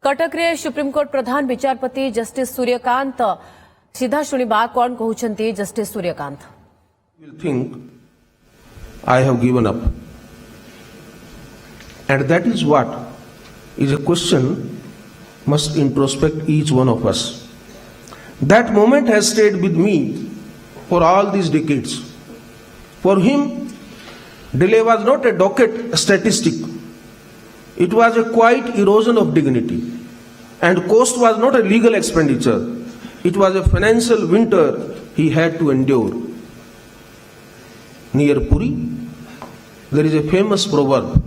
कटकरे supreme court प्रधान विचारपति justice Surya Kant सीधा शुणिबा कौन कहउछंती justice Surya Kant will think I have given up. And that is what is a question must introspect each one of us. That moment has stayed with me for all these decades. For him, delay was not a docket statistic. It was a quiet erosion of dignity. And cost was not a legal expenditure. It was a financial winter he had to endure. Near Puri, there is a famous proverb,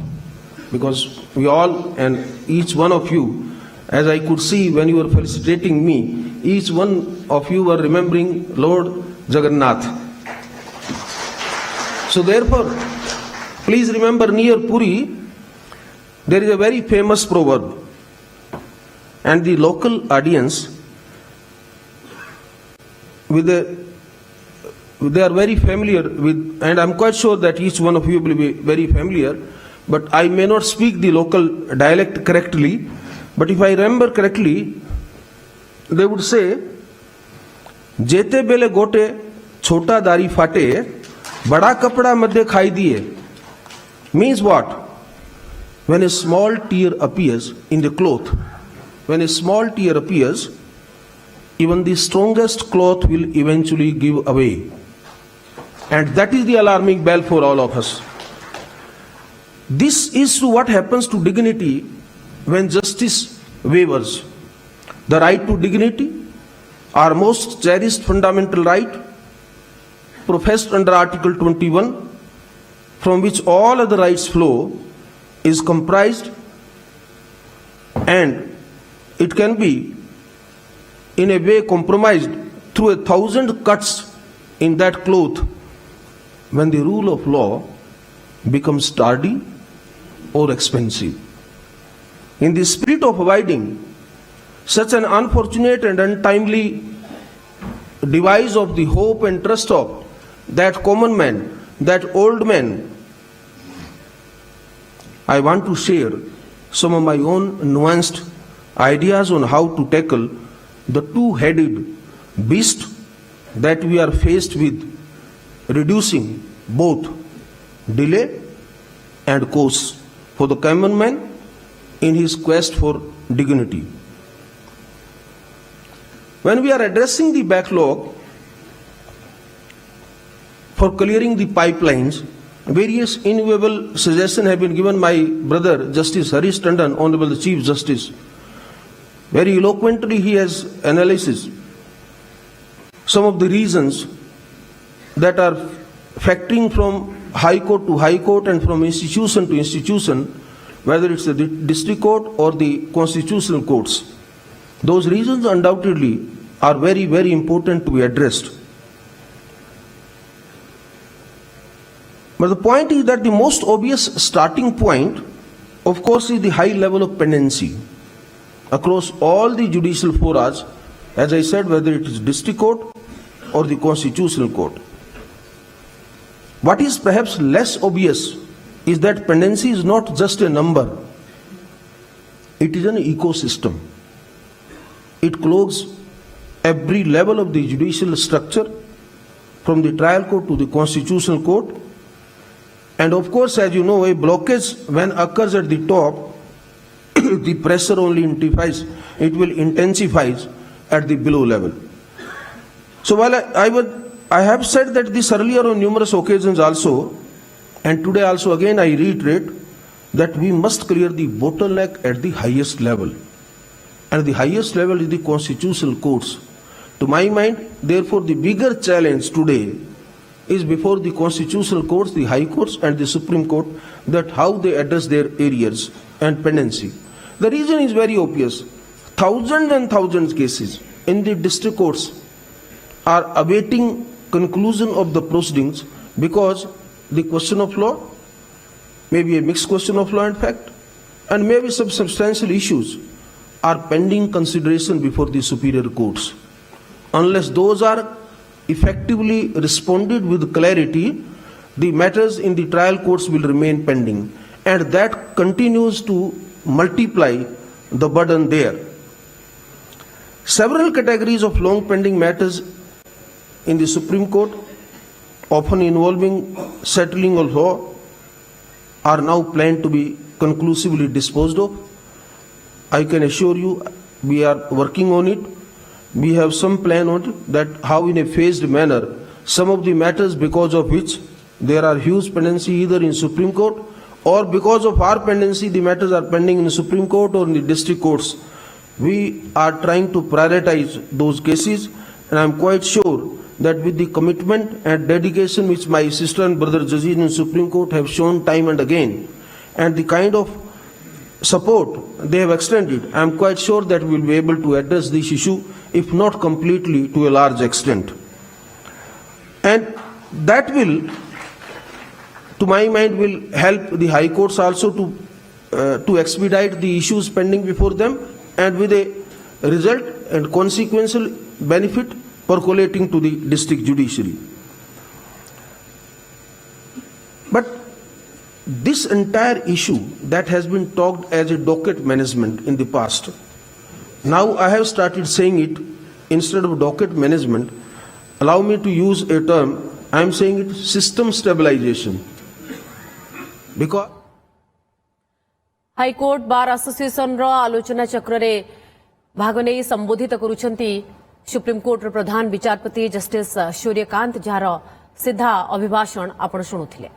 because we all and each one of you, as I could see when you were felicitating me, each one of you were remembering Lord Jagannath. So therefore, please remember, near Puri, there is a very famous proverb, and the local audience, they are very familiar with, and I'm quite sure that each one of you will be very familiar, but I may not speak the local dialect correctly, but if I remember correctly, they would say, जेते बेले गोटे छोटा दारी फाटे बड़ा कपड़ा मध्य खाई दिए. Means what? When a small tear appears in the cloth, when a small tear appears, even the strongest cloth will eventually give away. And that is the alarming bell for all of us. This is what happens to dignity when justice wavers. The right to dignity, our most cherished fundamental right, professed under Article 21, from which all other rights flow, is comprised, and it can be in a way compromised through 1,000 cuts in that cloth when the rule of law becomes tardy or expensive. In the spirit of avoiding such an unfortunate and untimely device of the hope and trust of that common man, that old man, I want to share some of my own nuanced ideas on how to tackle the two-headed beast that we are faced with, reducing both delay and cost for the common man in his quest for dignity. When we are addressing the backlog for clearing the pipelines, various innumerable suggestions have been given by brother Justice Harish Tandon, Honorable the Chief Justice. Very eloquently he has analyzed some of the reasons that are factoring from High Court to High Court and from institution to institution, whether it's the district court or the constitutional courts. Those reasons undoubtedly are very, very important to be addressed. But the point is that the most obvious starting point, of course, is the high level of pendency across all the judicial forums, as I said, whether it is district court or the constitutional court. What is perhaps less obvious is that pendency is not just a number, it is an ecosystem. It clogs every level of the judicial structure, from the trial court to the constitutional court. And of course, as you know, a blockage when occurs at the top, the pressure only intensifies, it will intensify at the below level. So while I have said that this earlier on numerous occasions also, and today also again I reiterate that we must clear the bottleneck at the highest level. And the highest level is the constitutional courts. To my mind, therefore, the bigger challenge today is before the constitutional courts, the high courts and the Supreme Court, that how they address their areas and pendency. The reason is very obvious. Thousands and thousands of cases in the district courts are awaiting conclusion of the proceedings because the question of law may be a mixed question of law and fact, and maybe some substantial issues are pending consideration before the superior courts. Unless those are effectively responded with clarity, the matters in the trial courts will remain pending, and that continues to multiply the burden there. Several categories of long pending matters in the Supreme Court, often involving settling of law, are now planned to be conclusively disposed of. I can assure you we are working on it. We have some plan on it that how in a phased manner some of the matters because of which there are huge pendency either in Supreme Court or because of our pendency the matters are pending in the Supreme Court or in the district courts. We are trying to prioritize those cases, and I am quite sure that with the commitment and dedication which my sister and brother judges in Supreme Court have shown time and again, and the kind of support they have extended, I am quite sure that we will be able to address this issue, if not completely, to a large extent. And that will, to my mind, will help the high courts also to expedite the issues pending before them, and with a result and consequential benefit percolating to the district judiciary. But this entire issue that has been talked as a docket management in the past, now I have started saying it instead of docket management. Allow me to use a term, I am saying it system stabilization. Because high court bar association आलोचना चक्र रे भाग नहीं संबोधित करुछंती सुप्रीमकोर्ट प्रधान विचारपति जस्टिस सूर्यकांत जार सीधा अभिभाषण आपण शुणुथिले।